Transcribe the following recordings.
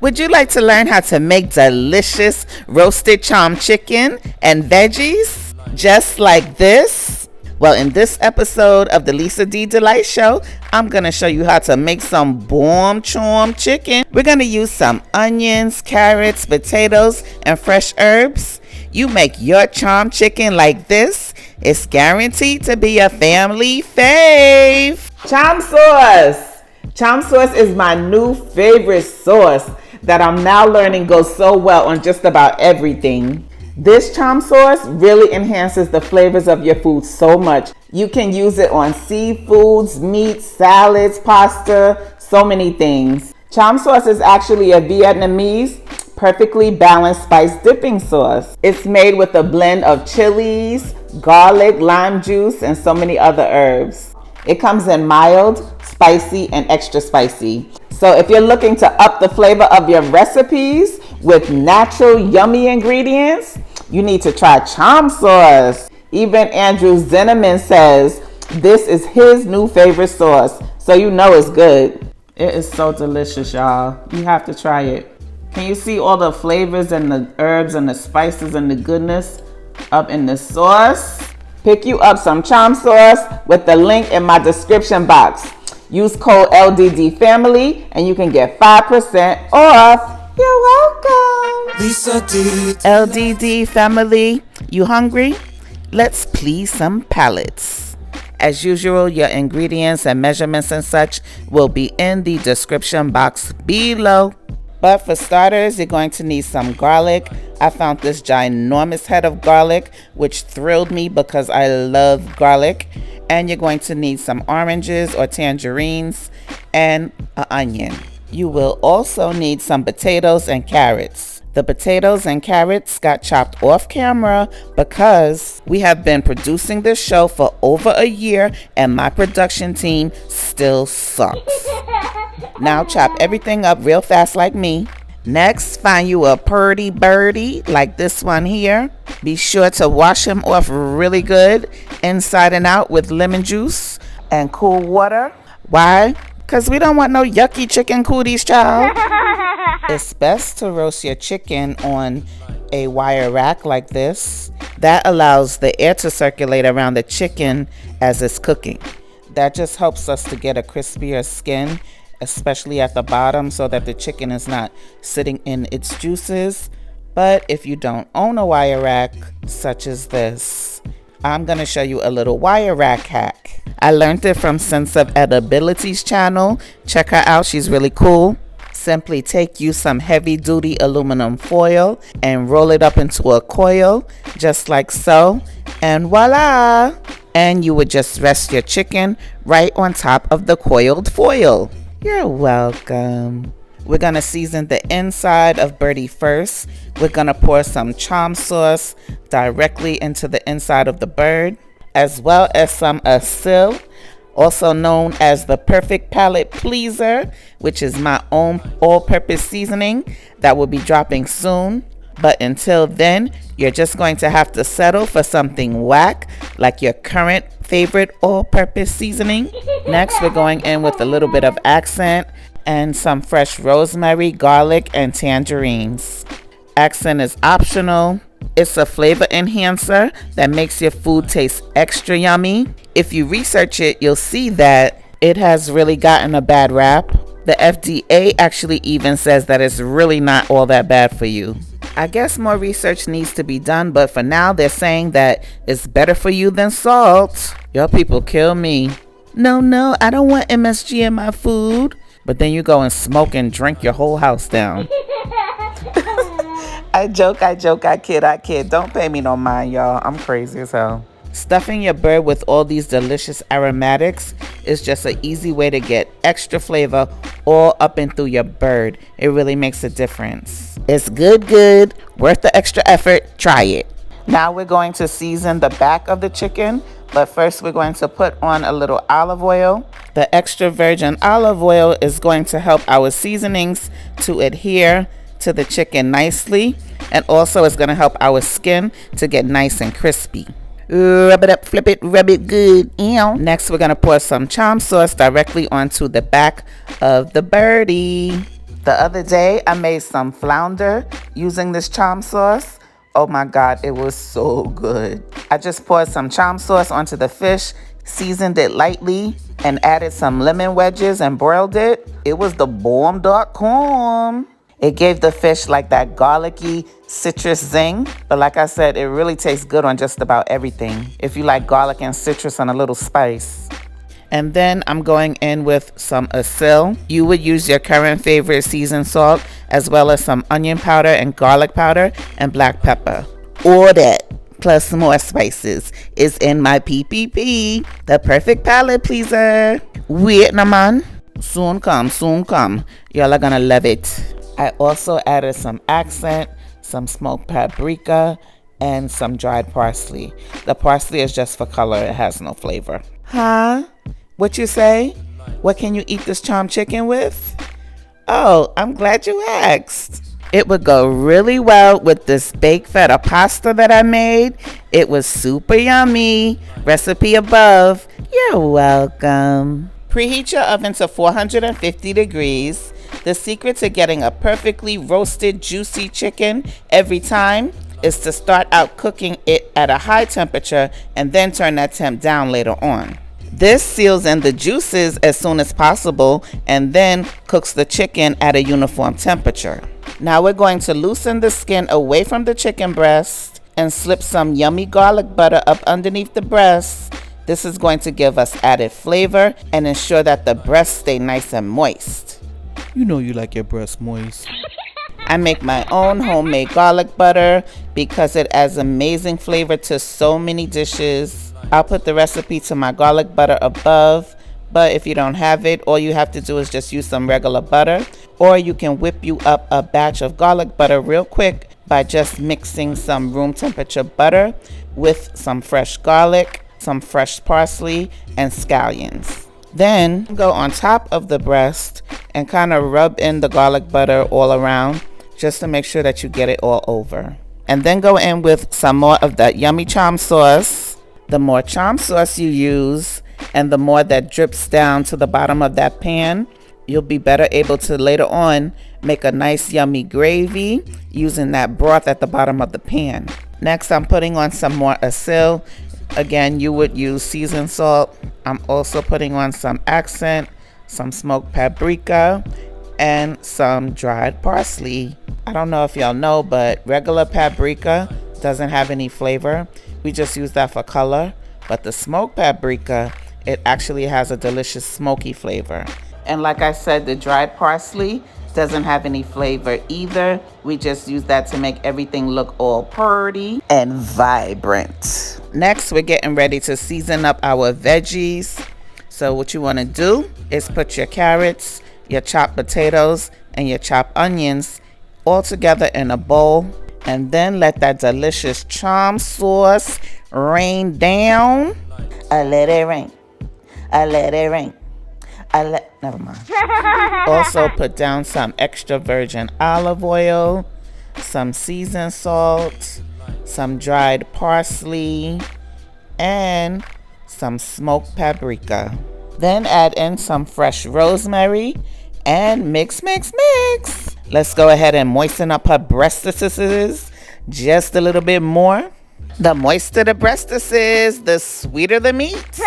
Would you like to learn how to make delicious roasted cham chicken and veggies just like this? Well, in this episode of the Lisa D Delight Show, I'm going to show you how to make some bomb cham chicken. We're going to use some onions, carrots, potatoes, and fresh herbs. You make your cham chicken like this, it's guaranteed to be a family fave. Cham sauce. Cham sauce is my new favorite sauce that I'm now learning goes so well on just about everything. This cham sauce really enhances the flavors of your food so much. You can use it on seafoods, meats, salads, pasta, so many things. Cham sauce is actually a Vietnamese, perfectly balanced spice dipping sauce. It's made with a blend of chilies, garlic, lime juice, and so many other herbs. It comes in mild, spicy, and extra spicy. So if you're looking to up the flavor of your recipes with natural, yummy ingredients, you need to try cham sauce. Even Andrew Zinneman says this is his new favorite sauce, so you know it's good. It is so delicious, y'all. You have to try it. Can you see all the flavors and the herbs and the spices and the goodness up in the sauce? Pick you up some cham sauce with the link in my description box. Use code LDD Family and you can get 5% off. You're welcome. Lisa D. LDD Family, you hungry? Let's please some palates. As usual, your ingredients and measurements and such will be in the description box below. But for starters, you're going to need some garlic. I found this ginormous head of garlic, which thrilled me because I love garlic. And you're going to need some oranges or tangerines and an onion. You will also need some potatoes and carrots. The potatoes and carrots got chopped off camera because we have been producing this show for over a year and my production team still sucks. Now chop everything up real fast like me. Next, find you a purdy birdie like this one here. Be sure to wash him off really good inside and out with lemon juice and cool water. Why? Because we don't want no yucky chicken cooties, child. It's best to roast your chicken on a wire rack like this. That allows the air to circulate around the chicken as it's cooking. That just helps us to get a crispier skin, especially at the bottom, so that the chicken is not sitting in its juices. But if you don't own a wire rack such as this, I'm going to show you a little wire rack hack. I learned it from Sense of Edibility's channel. Check her out, she's really cool. Simply take you some heavy duty aluminum foil and roll it up into a coil just like so, and voila! And you would just rest your chicken right on top of the coiled foil. You're welcome. We're going to season the inside of birdie first. We're going to pour some cham sauce directly into the inside of the bird, as well as some asil, also known as the perfect palate pleaser, which is my own all-purpose seasoning that will be dropping soon. But until then, you're just going to have to settle for something whack like your current favorite all-purpose seasoning. Next, we're going in with a little bit of accent and some fresh rosemary, garlic, and tangerines. Accent is optional. It's a flavor enhancer that makes your food taste extra yummy. If you research it, you'll see that it has really gotten a bad rap. The FDA actually even says that it's really not all that bad for you. I guess more research needs to be done, but for now they're saying that it's better for you than salt. Y'all people kill me. No, I don't want MSG in my food. But then you go and smoke and drink your whole house down. I joke, I kid. Don't pay me no mind, y'all. I'm crazy as hell. Stuffing your bird with all these delicious aromatics is just an easy way to get extra flavor all up and through your bird. It really makes a difference. It's good, worth the extra effort. Try it. Now we're going to season the back of the chicken, but first we're going to put on a little olive oil. The extra virgin olive oil is going to help our seasonings to adhere to the chicken nicely, and also it's going to help our skin to get nice and crispy. Rub it up, flip it, rub it good. Ew. Next, we're going to pour some cham sauce directly onto the back of the birdie. The other day, I made some flounder using this cham sauce. Oh my God, it was so good. I just poured some cham sauce onto the fish, seasoned it lightly, and added some lemon wedges and broiled it. It was the bomb.com. It gave the fish like that garlicky citrus zing. But like I said, it really tastes good on just about everything if you like garlic and citrus and a little spice. And then I'm going in with some asil. You would use your current favorite seasoned salt, as well as some onion powder and garlic powder and black pepper. All that, plus more spices, is in my PPP, the perfect palate pleaser. Vietnam, soon come, soon come. Y'all are gonna love it. I also added some accent, some smoked paprika, and some dried parsley. The parsley is just for color, it has no flavor. Huh? What you say? What can you eat this cham chicken with? Oh, I'm glad you asked. It would go really well with this baked feta pasta that I made. It was super yummy. Recipe above. You're welcome. Preheat your oven to 450 degrees. The secret to getting a perfectly roasted, juicy chicken every time is to start out cooking it at a high temperature and then turn that temp down later on. This seals in the juices as soon as possible and then cooks the chicken at a uniform temperature. Now we're going to loosen the skin away from the chicken breast and slip some yummy garlic butter up underneath the breast. This is going to give us added flavor and ensure that the breasts stay nice and moist. You know you like your breast moist. I make my own homemade garlic butter because it adds amazing flavor to so many dishes. I'll put the recipe to my garlic butter above, but if you don't have it, all you have to do is just use some regular butter, or you can whip you up a batch of garlic butter real quick by just mixing some room temperature butter with some fresh garlic, some fresh parsley, and scallions. Then go on top of the breast and kind of rub in the garlic butter all around just to make sure that you get it all over. And then go in with some more of that yummy cham sauce. The more cham sauce you use and the more that drips down to the bottom of that pan, you'll be better able to later on make a nice yummy gravy using that broth at the bottom of the pan. Next, I'm putting on some more asil. Again, you would use seasoned salt. I'm also putting on some accent, some smoked paprika, and some dried parsley. I don't know if y'all know, but regular paprika doesn't have any flavor. We just use that for color. But the smoked paprika, it actually has a delicious smoky flavor. And like I said, the dried parsley doesn't have any flavor either. We just use that to make everything look all pretty and vibrant. Next, we're getting ready to season up our veggies. So what you want to do is put your carrots, your chopped potatoes, and your chopped onions all together in a bowl, and then let that delicious cham sauce rain down. I let it rain. I let it rain. Never mind. Also put down some extra virgin olive oil, some seasoned salt, some dried parsley, and some smoked paprika. Then add in some fresh rosemary and mix. Let's go ahead and moisten up her breastises just a little bit more. The moister the breastises, the sweeter the meat.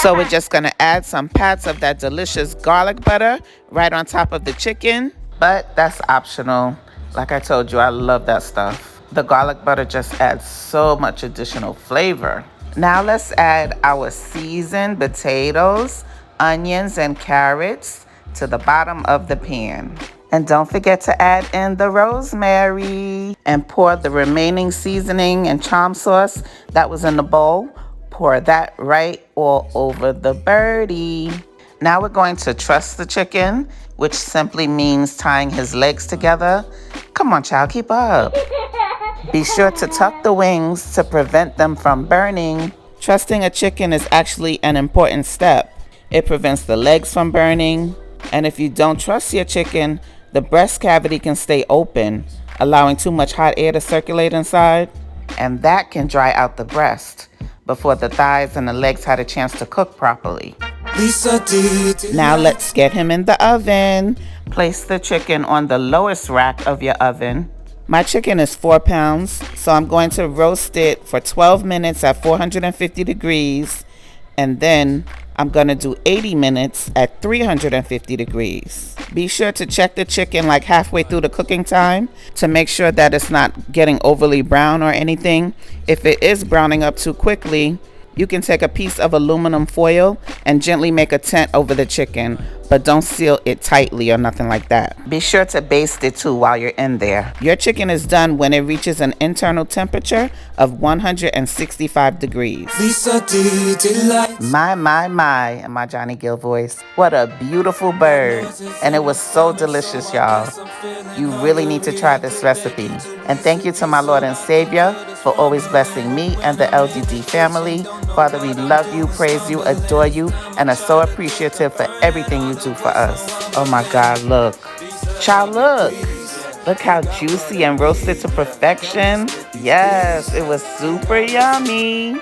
So we're just gonna add some pats of that delicious garlic butter right on top of the chicken, but that's optional. Like I told you, I love that stuff. The garlic butter just adds so much additional flavor. Now let's add our seasoned potatoes, onions, and carrots to the bottom of the pan. And don't forget to add in the rosemary and pour the remaining seasoning and cham sauce that was in the bowl. Pour that right all over the birdie. Now we're going to truss the chicken, which simply means tying his legs together. Come on, child, keep up. Be sure to tuck the wings to prevent them from burning. Trussing a chicken is actually an important step. It prevents the legs from burning. And if you don't truss your chicken, the breast cavity can stay open, allowing too much hot air to circulate inside. And that can dry out the breast before the thighs and the legs had a chance to cook properly. Now let's get him in the oven. Place the chicken on the lowest rack of your oven. My chicken is 4 pounds, so I'm going to roast it for 12 minutes at 450 degrees, and then I'm going to do 80 minutes at 350 degrees. Be sure to check the chicken like halfway through the cooking time to make sure that it's not getting overly brown or anything. If it is browning up too quickly, you can take a piece of aluminum foil and gently make a tent over the chicken, but don't seal it tightly or nothing like that. Be sure to baste it too while you're in there. Your chicken is done when it reaches an internal temperature of 165 degrees. My, in my Johnny Gill voice. What a beautiful bird. And it was so delicious, y'all. You really need to try this recipe. And thank you to my Lord and Savior for always blessing me and the LGD family. Father, we love you, praise you, adore you, and are so appreciative for everything you do for us. Oh my God, look. Child, look. Look how juicy and roasted to perfection. Yes, it was super yummy.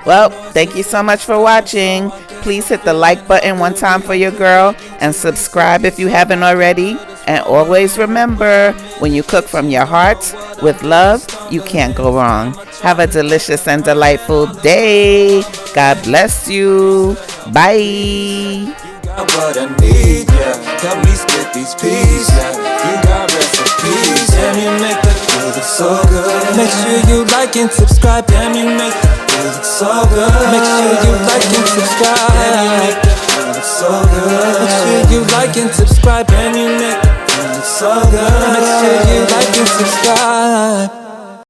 Well, thank you so much for watching. Please hit the like button one time for your girl and subscribe if you haven't already. And always remember, when you cook from your heart with love, you can't go wrong. Have a delicious and delightful day. God bless you. Bye. What I need, yeah. Help me split these peas, yeah. You got recipes, damn, you make the food look so good. Make sure you like and subscribe, damn, you make the food look so good. Make sure you like and subscribe, damn, you make the food look so good. Make sure you like and subscribe, damn, you make the food look so good. Make sure you like and subscribe.